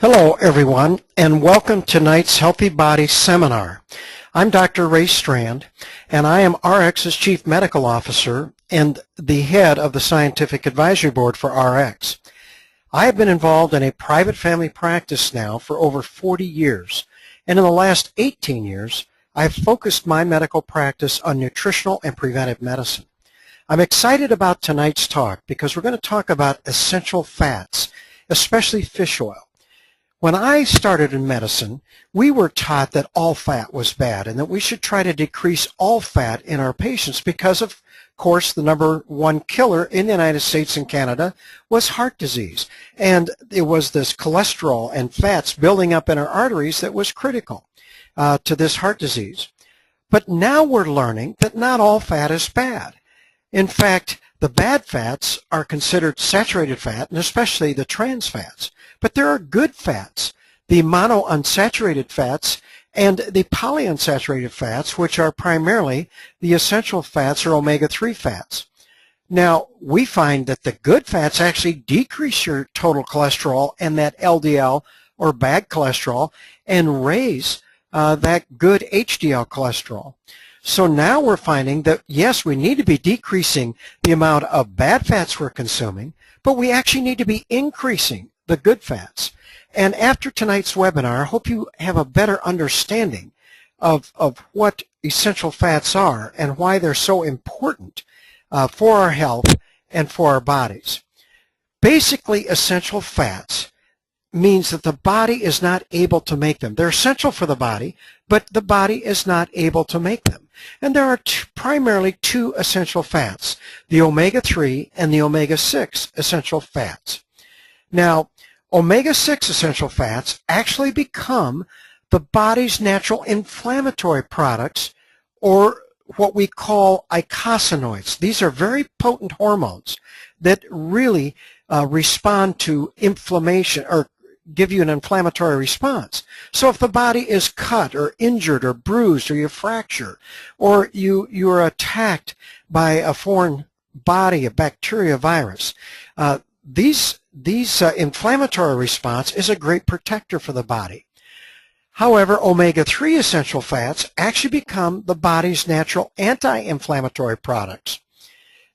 Hello everyone, and welcome to tonight's Healthy Body Seminar. I'm Dr. Ray Strand, and I am RX's Chief Medical Officer and the head of the Scientific Advisory Board for RX. I have been involved in a private family practice now for over 40 years, and in the last 18 years, I've focused my medical practice on nutritional and preventive medicine. I'm excited about tonight's talk because we're going to talk about essential fats, especially fish oil. When I started in medicine, we were taught that all fat was bad and that we should try to decrease all fat in our patients because, of course, the number one killer in the United States and Canada was heart disease. And it was this cholesterol and fats building up in our arteries that was critical to this heart disease. But now we're learning that not all fat is bad. In fact, the bad fats are considered saturated fat, and especially the trans fats. But there are good fats, the monounsaturated fats and the polyunsaturated fats, which are primarily the essential fats or omega-3 fats. Now, we find that the good fats actually decrease your total cholesterol and that LDL or bad cholesterol and raise that good HDL cholesterol. So now we're finding that, yes, we need to be decreasing the amount of bad fats we're consuming, but we actually need to be increasing the good fats. And after tonight's webinar, I hope you have a better understanding of what essential fats are and why they're so important for our health and for our bodies. Basically, essential fats means that the body is not able to make them. They're essential for the body, but the body is not able to make them. And there are primarily two essential fats, the omega-3 and the omega-6 essential fats. Now, omega-6 essential fats actually become the body's natural inflammatory products, or what we call eicosanoids. These are very potent hormones that really respond to inflammation or give you an inflammatory response. So if the body is cut or injured or bruised, or you fracture, or you are attacked by a foreign body, a bacteria, virus, these inflammatory response is a great protector for the body. However, omega-3 essential fats actually become the body's natural anti-inflammatory products.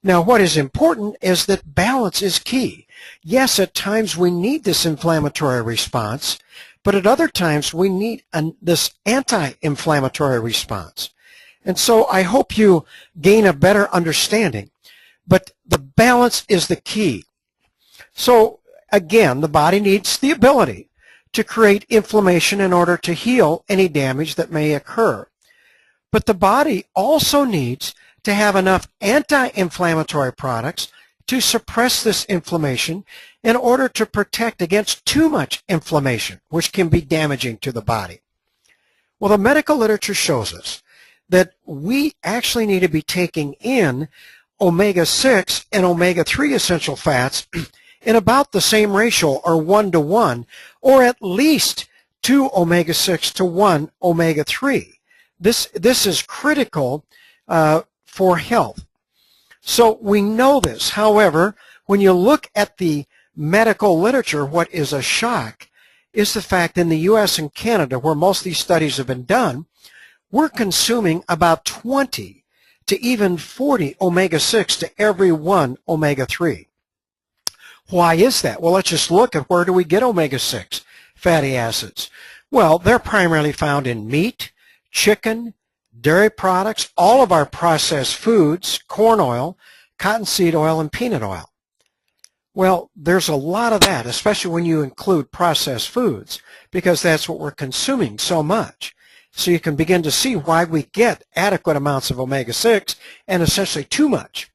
Now, what is important is that balance is key. Yes, at times we need this inflammatory response, but at other times we need this anti-inflammatory response. And so I hope you gain a better understanding, but the balance is the key. So again, the body needs the ability to create inflammation in order to heal any damage that may occur. But the body also needs to have enough anti-inflammatory products to suppress this inflammation in order to protect against too much inflammation, which can be damaging to the body. Well, the medical literature shows us that we actually need to be taking in omega-6 and omega-3 essential fats in about the same ratio, or 1-to-1, or at least 2 omega-6 to 1 omega-3. This is critical for health. So we know this. However, when you look at the medical literature, what is a shock is the fact in the U.S. and Canada, where most of these studies have been done, we're consuming about 20 to even 40 omega-6 to every 1 omega-3. Why is that? Well, let's just look at where do we get omega-6 fatty acids. Well, they're primarily found in meat, chicken, dairy products, all of our processed foods, corn oil, cottonseed oil, and peanut oil. Well, there's a lot of that, especially when you include processed foods, because that's what we're consuming so much. So you can begin to see why we get adequate amounts of omega-6 and essentially too much.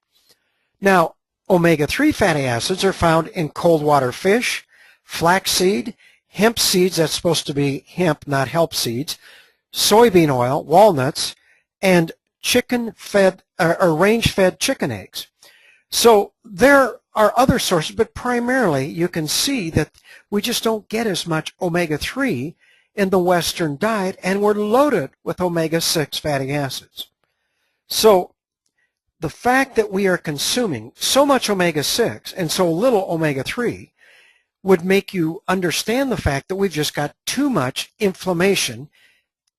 Now, omega-3 fatty acids are found in cold water fish, flaxseed, hemp seeds, that's supposed to be hemp, not help seeds, soybean oil, walnuts, and chicken-fed or range-fed chicken eggs. So there are other sources, but primarily you can see that we just don't get as much omega-3 in the Western diet, and we're loaded with omega-6 fatty acids. So the fact that we are consuming so much omega-6 and so little omega-3 would make you understand the fact that we've just got too much inflammation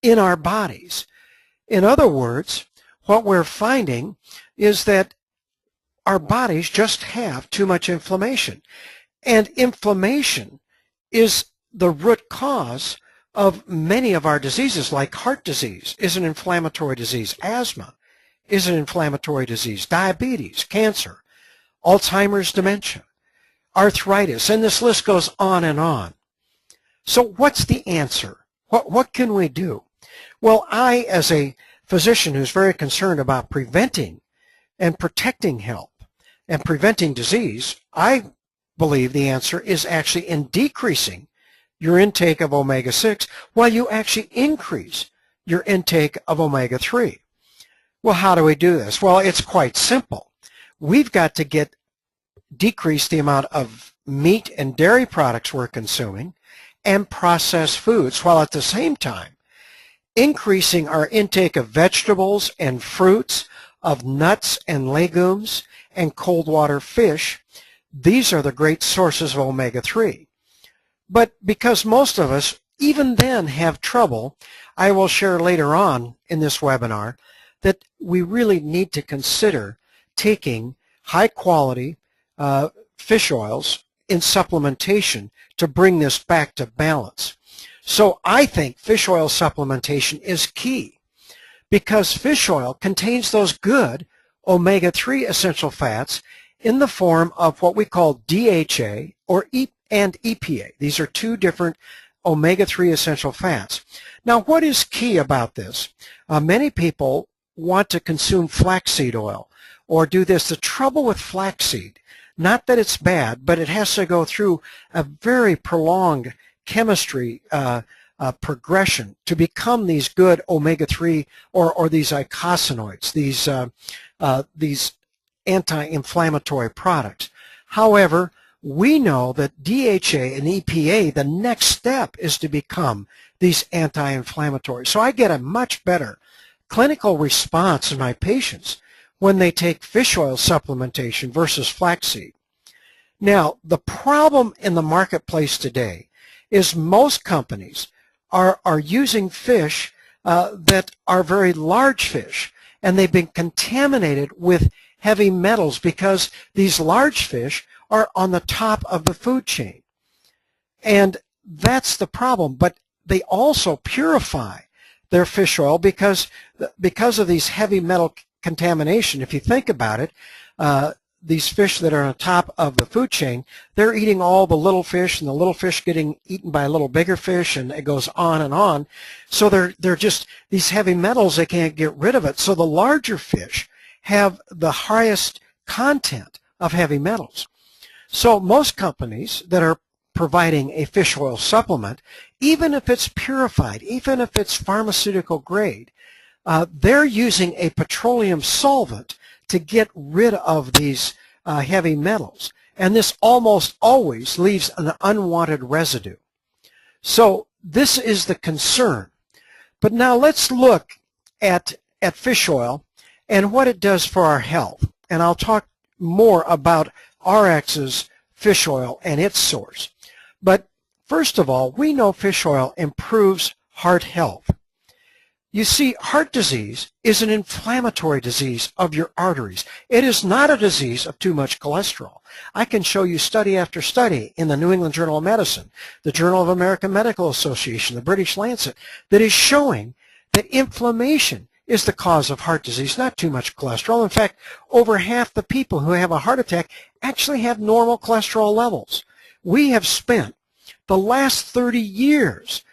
in our bodies. In other words, what we're finding is that our bodies just have too much inflammation. And inflammation is the root cause of many of our diseases, like heart disease is an inflammatory disease, asthma is an inflammatory disease, diabetes, cancer, Alzheimer's, dementia, arthritis, and this list goes on and on. So what's the answer? What can we do? Well, I, as a physician who's very concerned about preventing and protecting health and preventing disease, I believe the answer is actually in decreasing your intake of omega-6 while you actually increase your intake of omega-3. Well, how do we do this? Well, it's quite simple. We've got to decrease the amount of meat and dairy products we're consuming and processed foods, while at the same time increasing our intake of vegetables and fruits, of nuts and legumes, and cold water fish. These are the great sources of omega-3. But because most of us, even then, have trouble, I will share later on in this webinar that we really need to consider taking high-quality fish oils in supplementation to bring this back to balance. So I think fish oil supplementation is key because fish oil contains those good omega-3 essential fats in the form of what we call DHA and EPA. These are two different omega-3 essential fats. Now, what is key about this? Many people want to consume flaxseed oil or do this. The trouble with flaxseed, not that it's bad, but it has to go through a very prolonged chemistry progression to become these good omega-3 or these eicosanoids, these anti-inflammatory products. However, we know that DHA and EPA, the next step is to become these anti-inflammatories. So I get a much better clinical response in my patients when they take fish oil supplementation versus flaxseed. Now, the problem in the marketplace today is most companies are using fish that are very large fish, and they've been contaminated with heavy metals because these large fish are on the top of the food chain. And that's the problem. But they also purify their fish oil because of these heavy metal contamination. If you think about it, these fish that are on top of the food chain, they're eating all the little fish, and the little fish getting eaten by a little bigger fish, and it goes on and on. So they're just these heavy metals, they can't get rid of it. So the larger fish have the highest content of heavy metals. So most companies that are providing a fish oil supplement, even if it's purified, even if it's pharmaceutical grade, they're using a petroleum solvent to get rid of these heavy metals. And this almost always leaves an unwanted residue. So this is the concern. But now let's look at fish oil and what it does for our health. And I'll talk more about RX's fish oil and its source. But first of all, we know fish oil improves heart health. You see, heart disease is an inflammatory disease of your arteries. It is not a disease of too much cholesterol. I can show you study after study in the New England Journal of Medicine, the Journal of American Medical Association, the British Lancet, that is showing that inflammation is the cause of heart disease, not too much cholesterol. In fact, over half the people who have a heart attack actually have normal cholesterol levels. We have spent the last 30 years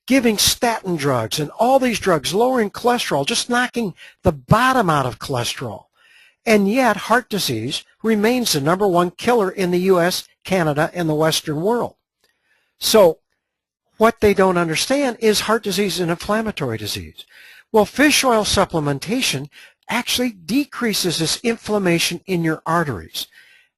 giving statin drugs and all these drugs, lowering cholesterol, just knocking the bottom out of cholesterol. And yet heart disease remains the #1 killer in the U.S., Canada, and the Western world. So what they don't understand is heart disease is an inflammatory disease. Well, fish oil supplementation actually decreases this inflammation in your arteries.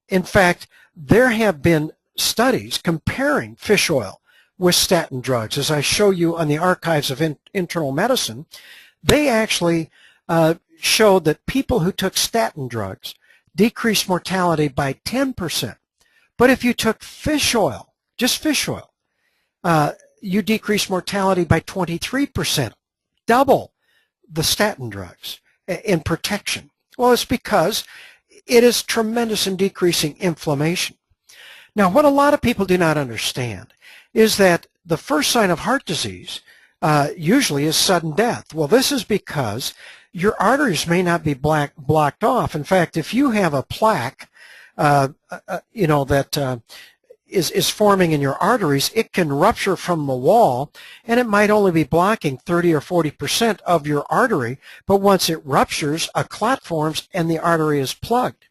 In fact, there have been studies comparing fish oil with statin drugs. As I show you on the Archives of Internal Medicine, they actually showed that people who took statin drugs decreased mortality by 10%. But if you took fish oil just fish oil. You decrease mortality by 23%, double the statin drugs in protection. Well, it's because it is tremendous in decreasing inflammation. Now, what a lot of people do not understand is that the first sign of heart disease usually is sudden death. Well, this is because your arteries may not be blocked off. In fact, if you have a plaque, that is forming in your arteries, it can rupture from the wall, and it might only be blocking 30 or 40% of your artery, but once it ruptures, a clot forms and the artery is plugged.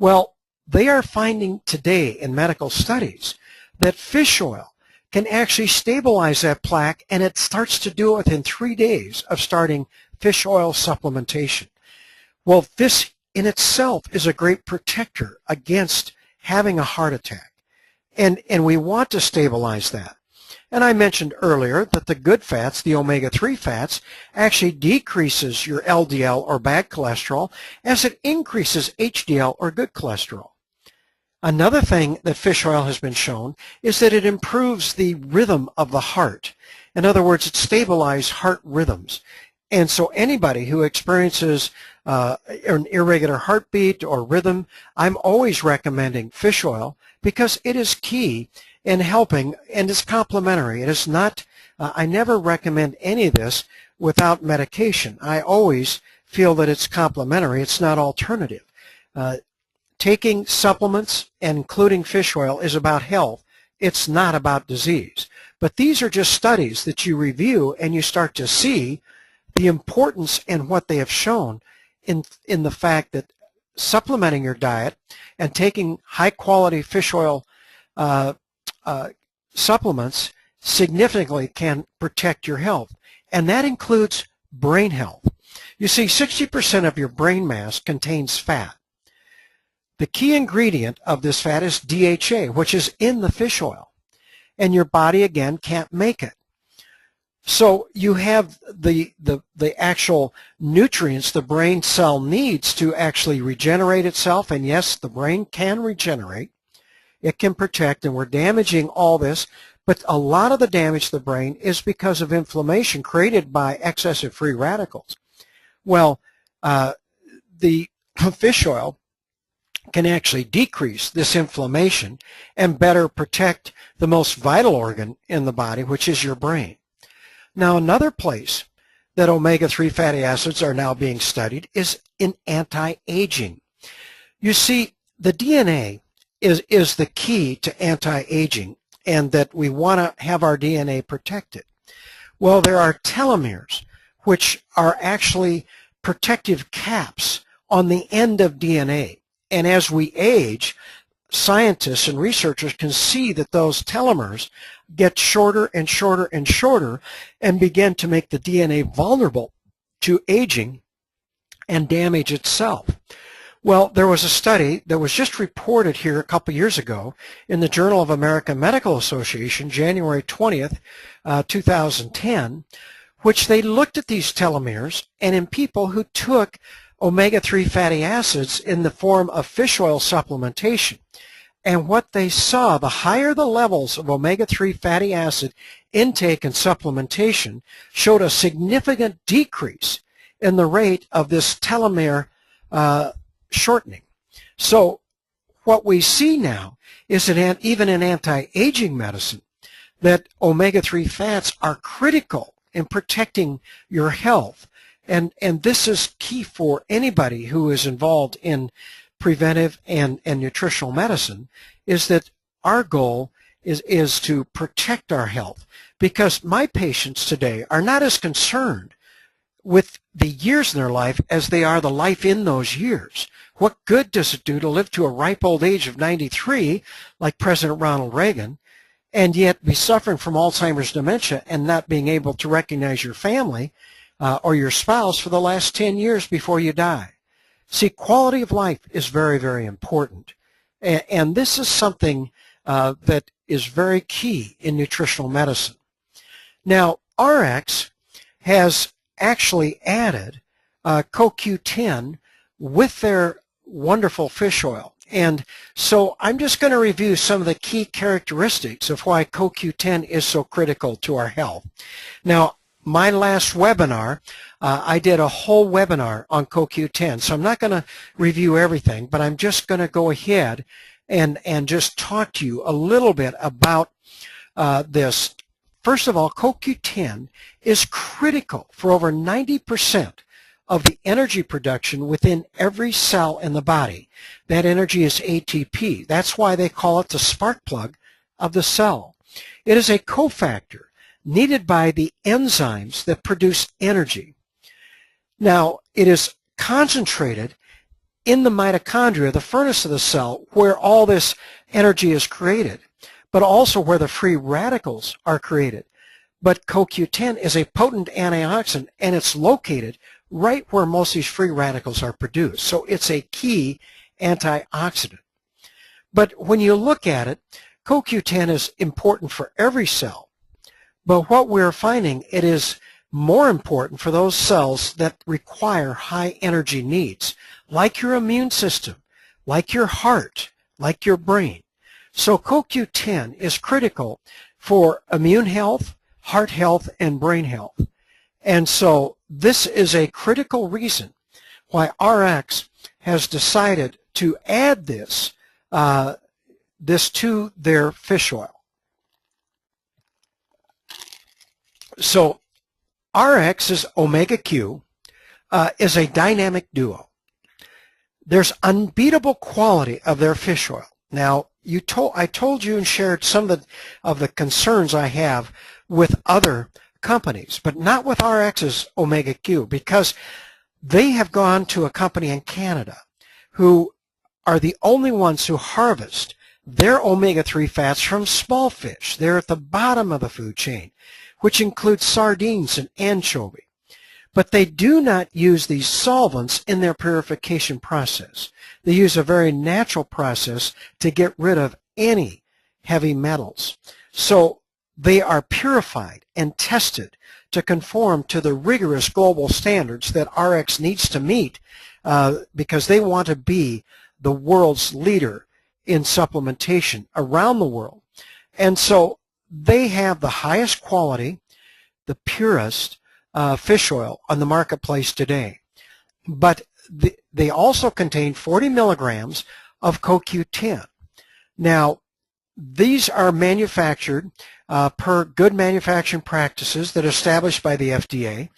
Well, they are finding today in medical studies that fish oil can actually stabilize that plaque, and it starts to do it within 3 days of starting fish oil supplementation. Well, this in itself is a great protector against having a heart attack, and we want to stabilize that. And I mentioned earlier that the good fats, the omega-3 fats, actually decreases your LDL or bad cholesterol as it increases HDL or good cholesterol. Another thing that fish oil has been shown is that it improves the rhythm of the heart. In other words, it stabilizes heart rhythms. And so anybody who experiences an irregular heartbeat or rhythm, I'm always recommending fish oil because it is key in helping, and it's complementary. It is not, I never recommend any of this without medication. I always feel that it's complementary. It's not alternative. Taking supplements, and including fish oil, is about health. It's not about disease. But these are just studies that you review and you start to see the importance and what they have shown in the fact that supplementing your diet and taking high-quality fish oil supplements significantly can protect your health. And that includes brain health. You see, 60% of your brain mass contains fat. The key ingredient of this fat is DHA, which is in the fish oil, and your body, again, can't make it. So you have the actual nutrients the brain cell needs to actually regenerate itself, and yes, the brain can regenerate. It can protect, and we're damaging all this, but a lot of the damage to the brain is because of inflammation created by excessive free radicals. Well, the fish oil can actually decrease this inflammation and better protect the most vital organ in the body, which is your brain. Now, another place that omega-3 fatty acids are now being studied is in anti-aging. You see, the DNA is the key to anti-aging, and that we want to have our DNA protected. Well, there are telomeres, which are actually protective caps on the end of DNA. And as we age, scientists and researchers can see that those telomeres get shorter and shorter and shorter and begin to make the DNA vulnerable to aging and damage itself. Well, there was a study that was just reported here a couple years ago in the Journal of American Medical Association, January 20th, 2010, which they looked at these telomeres, and in people who took omega-3 fatty acids in the form of fish oil supplementation. And what they saw, the higher the levels of omega-3 fatty acid intake and supplementation, showed a significant decrease in the rate of this telomere shortening. So what we see now is that even in anti-aging medicine, that omega-3 fats are critical in protecting your health. And this is key for anybody who is involved in preventive and nutritional medicine, is that our goal is to protect our health, because my patients today are not as concerned with the years in their life as they are the life in those years. What good does it do to live to a ripe old age of 93, like President Ronald Reagan, and yet be suffering from Alzheimer's dementia and not being able to recognize your family or your spouse for the last 10 years before you die? See, quality of life is very, very important. And this is something that is very key in nutritional medicine. Now, RX has actually added CoQ10 with their wonderful fish oil. And so I'm just going to review some of the key characteristics of why CoQ10 is so critical to our health. Now, my last webinar, I did a whole webinar on CoQ10, so I'm not going to review everything, but I'm just going to go ahead and just talk to you a little bit about this. First of all, CoQ10 is critical for over 90% of the energy production within every cell in the body. That energy is ATP. That's why they call it the spark plug of the cell. It is a cofactor needed by the enzymes that produce energy. Now, it is concentrated in the mitochondria, the furnace of the cell, where all this energy is created, but also where the free radicals are created. But CoQ10 is a potent antioxidant, and it's located right where most of these free radicals are produced. So it's a key antioxidant. But when you look at it, CoQ10 is important for every cell. But what we're finding, it is more important for those cells that require high energy needs, like your immune system, like your heart, like your brain. So CoQ10 is critical for immune health, heart health, and brain health. And so this is a critical reason why RX has decided to add this to their fish oil. So RX's Omega Q is a dynamic duo. There's unbeatable quality of their fish oil. Now, I told you and shared some of the concerns I have with other companies, but not with RX's Omega Q, because they have gone to a company in Canada who are the only ones who harvest their omega-3 fats from small fish. They're at the bottom of the food chain, which includes sardines and anchovy. But they do not use these solvents in their purification process. They use a very natural process to get rid of any heavy metals. So they are purified and tested to conform to the rigorous global standards that RX needs to meet because they want to be the world's leader in supplementation around the world. And so they have the highest quality, the purest fish oil on the marketplace today. But they also contain 40 milligrams of CoQ10. Now, these are manufactured per good manufacturing practices that are established by the FDA,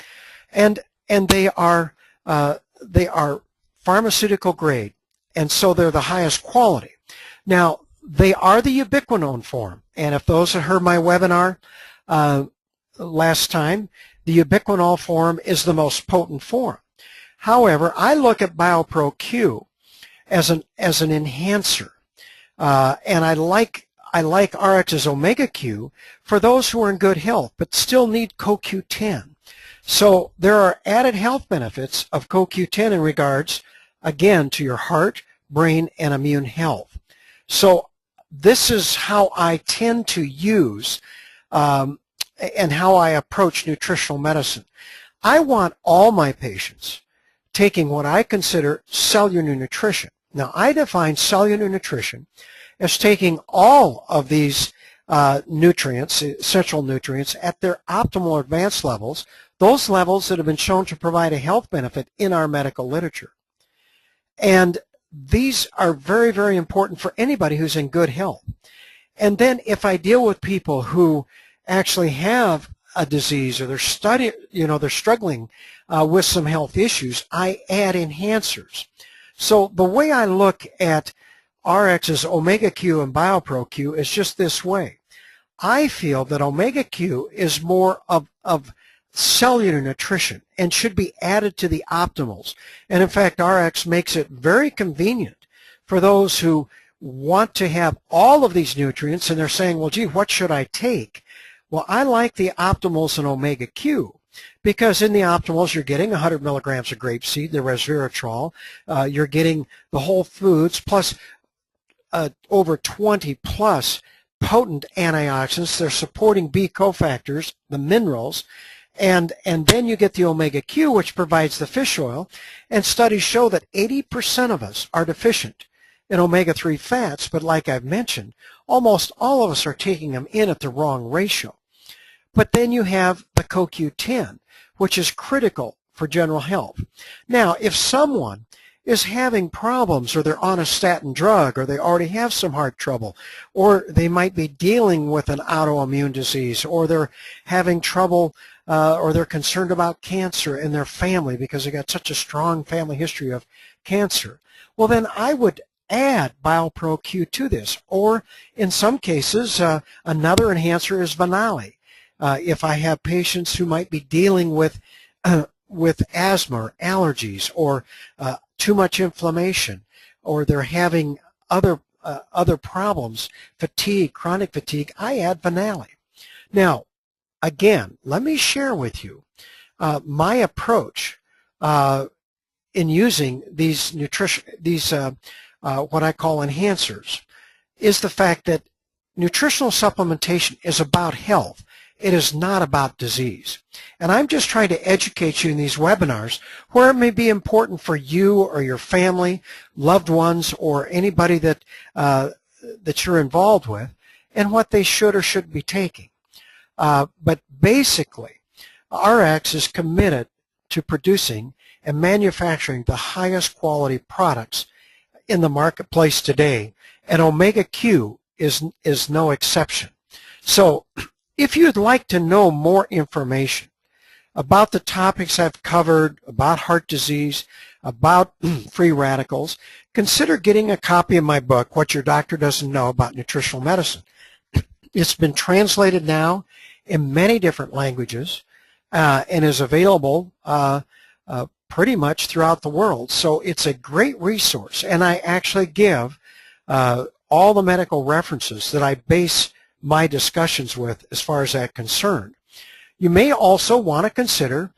and they are pharmaceutical grade, and so they're the highest quality. Now, they are the ubiquinone form, and if those that heard my webinar last time, the ubiquinol form is the most potent form. However, I look at BioPro Q as an enhancer, and I like RX's Omega Q for those who are in good health but still need CoQ10. So there are added health benefits of CoQ10 in regards, again, to your heart, brain, and immune health. So this is how I tend to use and how I approach nutritional medicine. I want all my patients taking what I consider cellular nutrition. Now, I define cellular nutrition as taking all of these nutrients, essential nutrients, at their optimal advanced levels, those levels that have been shown to provide a health benefit in our medical literature. And these are very, very important for anybody who's in good health. And then if I deal with people who actually have a disease or they're struggling with some health issues, I add enhancers. So the way I look at RX's Omega Q and BioPro Q is just this way. I feel that Omega Q is more of cellular nutrition and should be added to the optimals. And in fact, RX makes it very convenient for those who want to have all of these nutrients and they're saying, well, gee, what should I take? Well, I like the optimals in Omega Q because in the optimals you're getting 100 milligrams of grapeseed, the resveratrol, you're getting the whole foods plus over 20 plus potent antioxidants. They're supporting B cofactors, the minerals, and then you get the Omega Q, which provides the fish oil, and studies show that 80% of us are deficient and omega-3 fats, but like I've mentioned, almost all of us are taking them in at the wrong ratio. But then you have the CoQ10, which is critical for general health. Now, if someone is having problems, or they're on a statin drug, or they already have some heart trouble, or they might be dealing with an autoimmune disease, or they're having trouble, or they're concerned about cancer in their family because they got such a strong family history of cancer, well, then I would add BioPro-Q to this. Or in some cases, another enhancer is Vanali. If I have patients who might be dealing with asthma or allergies, or too much inflammation, or they're having other problems, fatigue, chronic fatigue, I add Vanali. Now, again, let me share with you my approach in using these what I call enhancers, is the fact that nutritional supplementation is about health. It is not about disease. And I'm just trying to educate you in these webinars where it may be important for you or your family, loved ones, or anybody that you're involved with, and what they should or shouldn't be taking. But basically, RX is committed to producing and manufacturing the highest quality products in the marketplace today, and Omega Q is no exception. So if you'd like to know more information about the topics I've covered, about heart disease, about free radicals, consider getting a copy of my book, What Your Doctor Doesn't Know About Nutritional Medicine. It's been translated now in many different languages and is available pretty much throughout the world. So it's a great resource, and I actually give all the medical references that I base my discussions with as far as that's concerned. You may also want to consider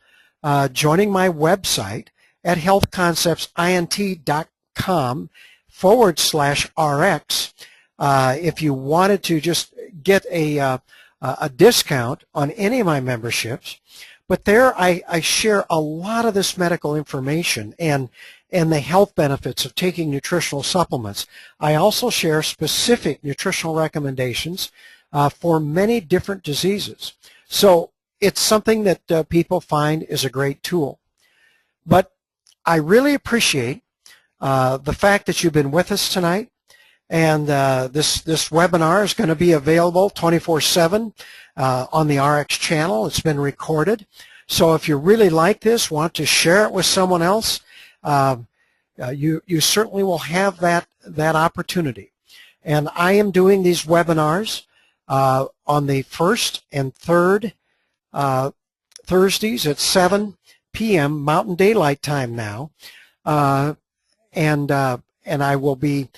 joining my website at healthconceptsint.com/RX if you wanted to just get a discount on any of my memberships. But there I share a lot of this medical information and the health benefits of taking nutritional supplements. I also share specific nutritional recommendations for many different diseases. So it's something that people find is a great tool. But I really appreciate the fact that you've been with us tonight. And this webinar is going to be available 24/7 on the RX channel. It's been recorded. So if you really like this, want to share it with someone else, you certainly will have that opportunity. And I am doing these webinars on the first and third Thursdays at 7 p.m. Mountain Daylight Time now, and I will be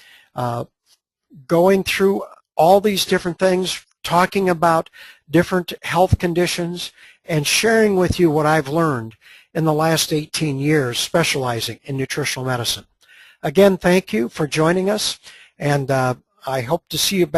going through all these different things, talking about different health conditions, and sharing with you what I've learned in the last 18 years specializing in nutritional medicine. Again, thank you for joining us, and I hope to see you back.